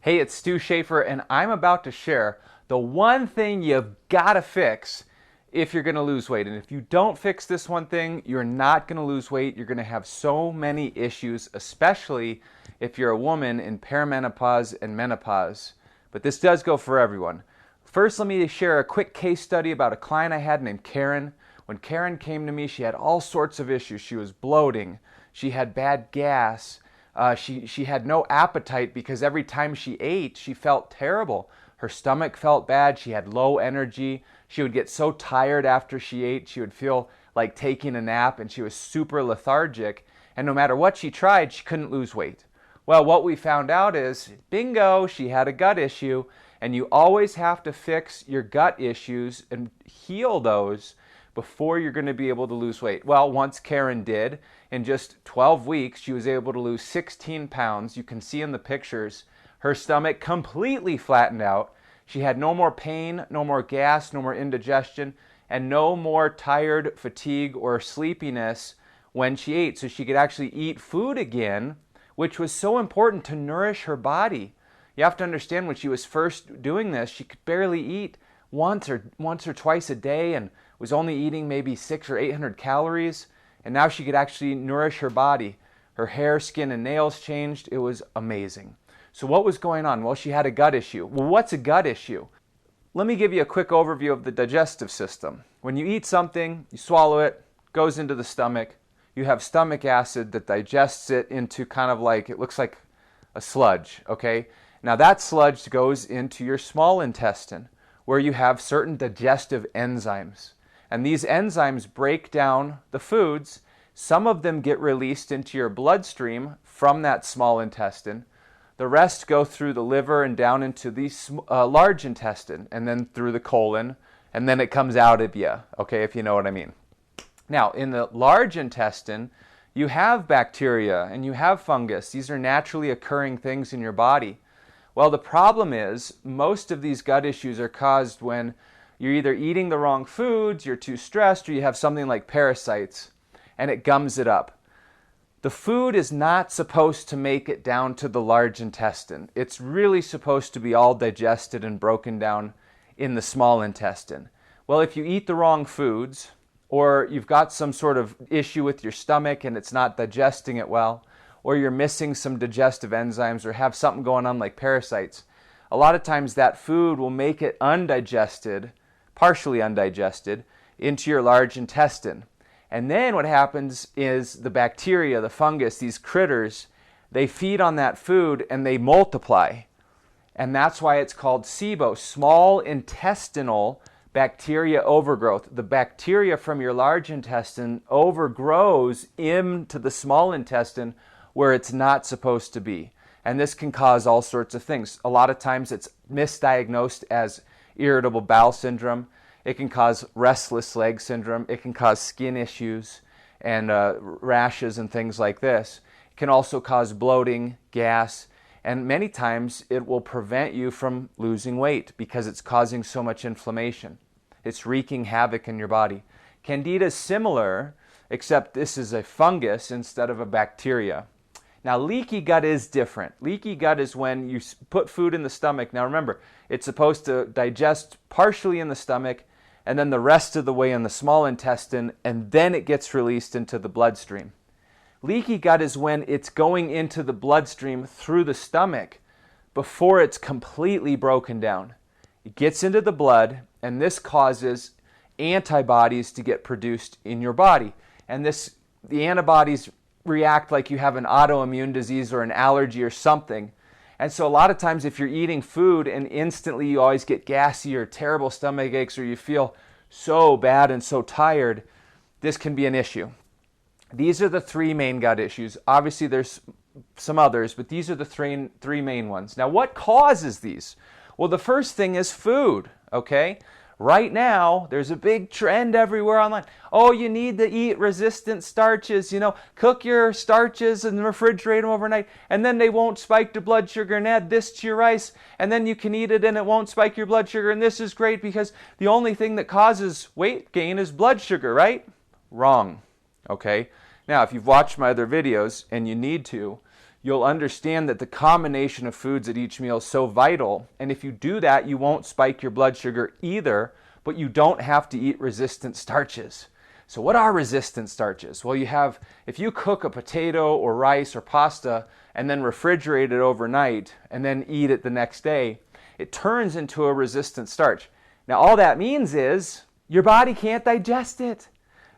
Hey, it's Stu Schaefer, and I'm about to share the one thing you've got to fix if you're going to lose weight. And if you don't fix this one thing, you're not going to lose weight. You're going to have so many issues, especially if you're a woman in perimenopause and menopause. But this does go for everyone. First, let me share a quick case study about a client I had named Karen. When Karen came to me, she had all sorts of issues. She was bloating. She had bad gas. She had no appetite because every time she ate, she felt terrible. Her stomach felt bad. She had low energy. She would get so tired after she ate. She would feel like taking a nap, and she was super lethargic. And no matter what she tried, she couldn't lose weight. Well, what we found out is, bingo, she had a gut issue, and you always have to fix your gut issues and heal those before you're going to be able to lose weight. Well, once Karen did, in just 12 weeks, she was able to lose 16 pounds. You can see in the pictures, her stomach completely flattened out. She had no more pain, no more gas, no more indigestion, and no more tired, fatigue, or sleepiness when she ate. So she could actually eat food again, which was so important to nourish her body. You have to understand, when she was first doing this, she could barely eat once or twice a day and was only eating maybe 600 or 800 calories. And now she could actually nourish her body. Her hair, skin, and nails changed. It was amazing. So what was going on? Well, she had a gut issue. Well, what's a gut issue? Let me give you a quick overview of the digestive system. When you eat something, you swallow it, goes into the stomach. You have stomach acid that digests it into kind of like, it looks like a sludge, okay? Now that sludge goes into your small intestine, where you have certain digestive enzymes. And these enzymes break down the foods. Some of them get released into your bloodstream from that small intestine. The rest go through the liver and down into the large intestine, and then through the colon, and then it comes out of you, okay, if you know what I mean. Now, in the large intestine, you have bacteria and you have fungus. These are naturally occurring things in your body. Well, the problem is, most of these gut issues are caused when you're either eating the wrong foods, you're too stressed, or you have something like parasites, and it gums it up. The food is not supposed to make it down to the large intestine. It's really supposed to be all digested and broken down in the small intestine. Well, if you eat the wrong foods, or you've got some sort of issue with your stomach and it's not digesting it well, or you're missing some digestive enzymes, or have something going on like parasites, a lot of times that food will make it undigested, partially undigested, into your large intestine. And then what happens is the bacteria, the fungus, these critters, they feed on that food and they multiply. And that's why it's called SIBO, small intestinal bacteria overgrowth. The bacteria from your large intestine overgrows into the small intestine where it's not supposed to be. And this can cause all sorts of things. A lot of times it's misdiagnosed as irritable bowel syndrome. It can cause restless leg syndrome. It can cause skin issues and rashes and things like this. It can also cause bloating, gas, and many times it will prevent you from losing weight because it's causing so much inflammation. It's wreaking havoc in your body. Candida is similar, except this is a fungus instead of a bacteria. Now, leaky gut is different. Leaky gut is when you put food in the stomach. Now, remember, it's supposed to digest partially in the stomach and then the rest of the way in the small intestine, and then it gets released into the bloodstream. Leaky gut is when it's going into the bloodstream through the stomach before it's completely broken down. It gets into the blood, and this causes antibodies to get produced in your body. And the antibodies react like you have an autoimmune disease or an allergy or something. And so a lot of times if you're eating food and instantly you always get gassy or terrible stomach aches, or you feel so bad and so tired, this can be an issue. These are the three main gut issues. Obviously there's some others, but these are the three main ones. Now, what causes these? Well, the first thing is food, okay? Right now, there's a big trend everywhere online. Oh, you need to eat resistant starches. Cook your starches and refrigerate them overnight, and then they won't spike your blood sugar, and add this to your rice, and then you can eat it and it won't spike your blood sugar, and this is great because the only thing that causes weight gain is blood sugar, right? Wrong, okay? Now, if you've watched my other videos, and you need to, you'll understand that the combination of foods at each meal is so vital. And if you do that, you won't spike your blood sugar either, but you don't have to eat resistant starches. So what are resistant starches? Well, if you cook a potato or rice or pasta and then refrigerate it overnight and then eat it the next day, it turns into a resistant starch. Now, all that means is your body can't digest it.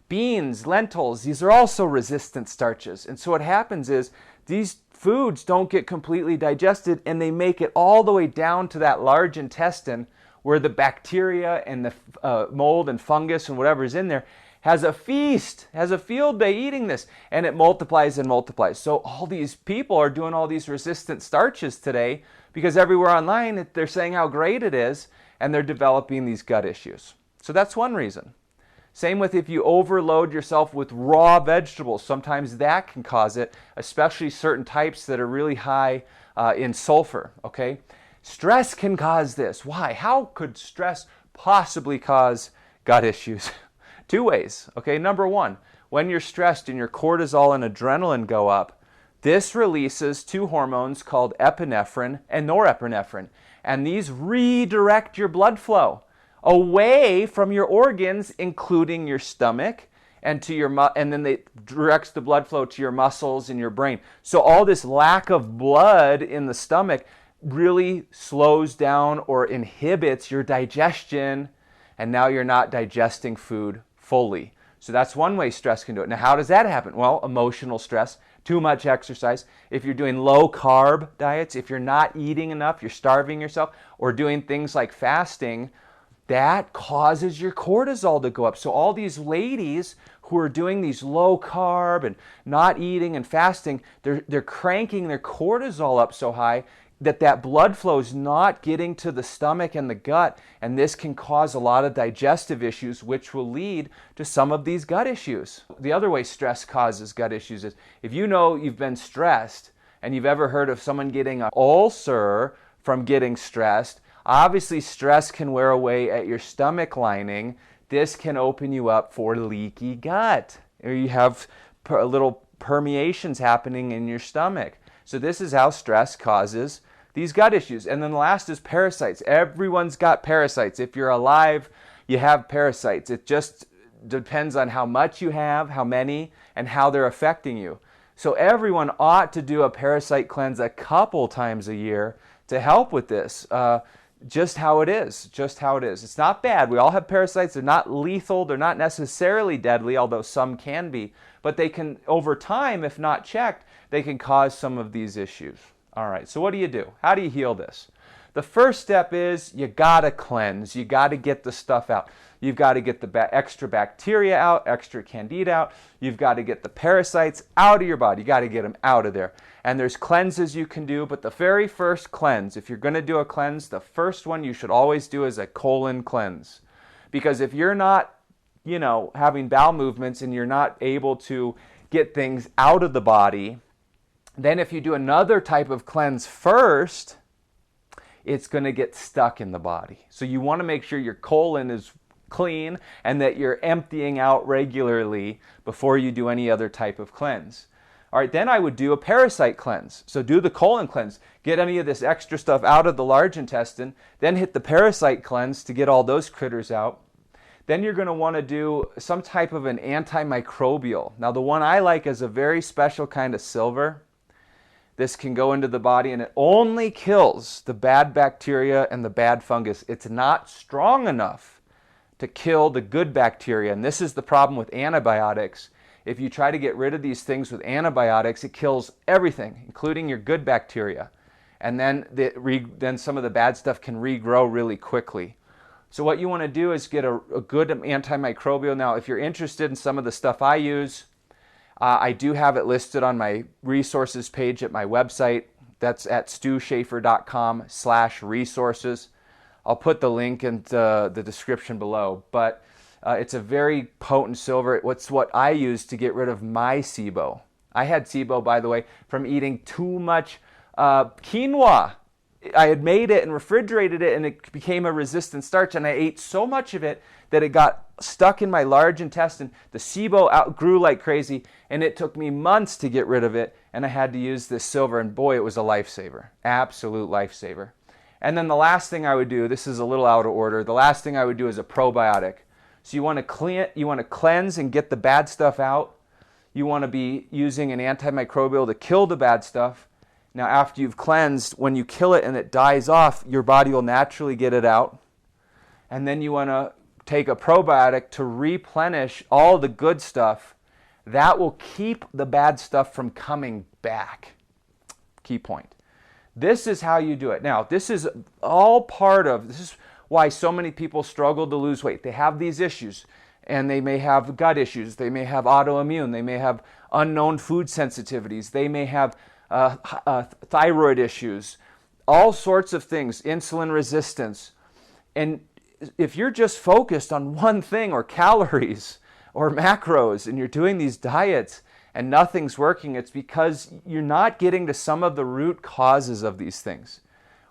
Beans, lentils, these are also resistant starches. And so what happens is these foods don't get completely digested, and they make it all the way down to that large intestine where the bacteria and the mold and fungus and whatever is in there has a feast, has a field day eating this, and it multiplies and multiplies. So all these people are doing all these resistant starches today because everywhere online they're saying how great it is, and they're developing these gut issues. So that's one reason. Same with if you overload yourself with raw vegetables. Sometimes that can cause it, especially certain types that are really high in sulfur, okay? Stress can cause this. Why? How could stress possibly cause gut issues? Two ways, okay? Number one, when you're stressed and your cortisol and adrenaline go up, this releases two hormones called epinephrine and norepinephrine, and these redirect your blood flow away from your organs, including your stomach, and then it directs the blood flow to your muscles and your brain. So all this lack of blood in the stomach really slows down or inhibits your digestion, and now you're not digesting food fully. So that's one way stress can do it. Now, how does that happen? Well, emotional stress, too much exercise. If you're doing low carb diets, if you're not eating enough, you're starving yourself, or doing things like fasting, that causes your cortisol to go up. So all these ladies who are doing these low carb and not eating and fasting, they're cranking their cortisol up so high that blood flow is not getting to the stomach and the gut, and this can cause a lot of digestive issues, which will lead to some of these gut issues. The other way stress causes gut issues is if you know you've been stressed and you've ever heard of someone getting an ulcer from getting stressed, obviously stress can wear away at your stomach lining. This can open you up for leaky gut, or you have little permeations happening in your stomach. So this is how stress causes these gut issues. And then the last is parasites. Everyone's got parasites. If you're alive, you have parasites. It just depends on how much you have, how many, and how they're affecting you. So everyone ought to do a parasite cleanse a couple times a year to help with this. Just how it is. It's not bad. We all have parasites. They're not lethal. They're not necessarily deadly, although some can be. But they can, over time, if not checked, they can cause some of these issues. All right, so what do you do? How do you heal this? The first step is you gotta cleanse. You gotta get the stuff out. You've got to get the extra bacteria out, extra Candida out. You've got to get the parasites out of your body. You got to get them out of there. And there's cleanses you can do, but the very first cleanse, if you're going to do a cleanse, the first one you should always do is a colon cleanse. Because if you're not, having bowel movements and you're not able to get things out of the body, then if you do another type of cleanse first, it's going to get stuck in the body. So you want to make sure your colon is clean and that you're emptying out regularly before you do any other type of cleanse. All right, then I would do a parasite cleanse. So do the colon cleanse, get any of this extra stuff out of the large intestine, then hit the parasite cleanse to get all those critters out. Then you're going to want to do some type of an antimicrobial. Now the one I like is a very special kind of silver. This can go into the body and it only kills the bad bacteria and the bad fungus. It's not strong enough to kill the good bacteria. And this is the problem with antibiotics. If you try to get rid of these things with antibiotics, it kills everything, including your good bacteria. And then some of the bad stuff can regrow really quickly. So what you want to do is get a good antimicrobial. Now, if you're interested in some of the stuff I use, I do have it listed on my resources page at my website. That's at stewschaefer.com/resources. I'll put the link in the description below. But it's a very potent silver. It's what I use to get rid of my SIBO. I had SIBO, by the way, from eating too much quinoa. I had made it and refrigerated it, and it became a resistant starch, and I ate so much of it that it got stuck in my large intestine. The SIBO outgrew like crazy, and it took me months to get rid of it, and I had to use this silver, and boy, it was a lifesaver. Absolute lifesaver. And then the last thing I would do, this is a little out of order, the last thing I would do is a probiotic. So you want to cleanse and get the bad stuff out. You want to be using an antimicrobial to kill the bad stuff. Now, after you've cleansed, when you kill it and it dies off, your body will naturally get it out. And then you want to take a probiotic to replenish all the good stuff. That will keep the bad stuff from coming back. Key point. This is how you do it. Now, this is why so many people struggle to lose weight. They have these issues, and they may have gut issues. They may have autoimmune. They may have unknown food sensitivities. They may have thyroid issues, all sorts of things, insulin resistance. And if you're just focused on one thing, or calories or macros, and you're doing these diets and nothing's working, it's because you're not getting to some of the root causes of these things.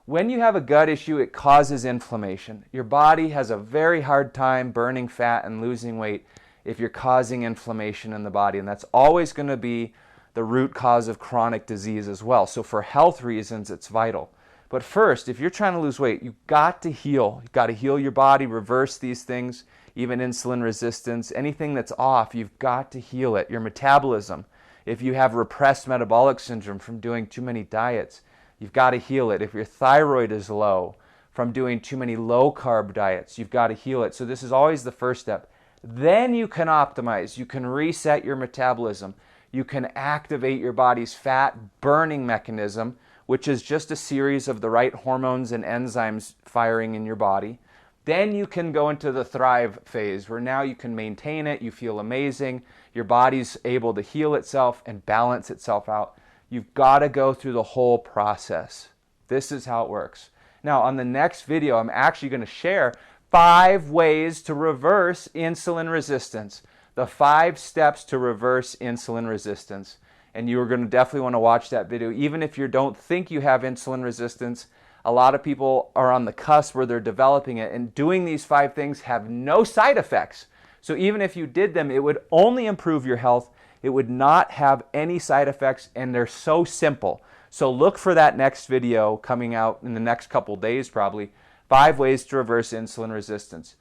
When you have a gut issue, it causes inflammation. Your body has a very hard time burning fat and losing weight if you're causing inflammation in the body, and that's always going to be the root cause of chronic disease as well. So for health reasons, it's vital. But first, if you're trying to lose weight, you've got to heal. You've got to heal your body, reverse these things, even insulin resistance, anything that's off, you've got to heal it. Your metabolism, if you have repressed metabolic syndrome from doing too many diets, you've got to heal it. If your thyroid is low from doing too many low-carb diets, you've got to heal it. So this is always the first step. Then you can optimize. You can reset your metabolism. You can activate your body's fat burning mechanism, which is just a series of the right hormones and enzymes firing in your body. Then you can go into the thrive phase, where now you can maintain it, you feel amazing, your body's able to heal itself and balance itself out. You've got to go through the whole process. This is how it works. Now, on the next video, I'm actually going to share 5 ways to reverse insulin resistance. The 5 steps to reverse insulin resistance. And you are going to definitely want to watch that video. Even if you don't think you have insulin resistance, a lot of people are on the cusp where they're developing it, and doing these 5 things have no side effects. So even if you did them, it would only improve your health. It would not have any side effects, and they're so simple. So look for that next video coming out in the next couple days probably. 5 ways to reverse insulin resistance.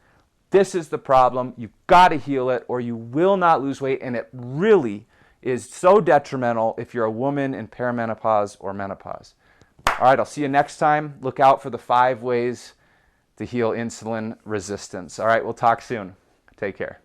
This is the problem. You've got to heal it, or you will not lose weight, and it really is so detrimental if you're a woman in perimenopause or menopause. All right, I'll see you next time. Look out for the 5 ways to heal insulin resistance. All right, we'll talk soon. Take care.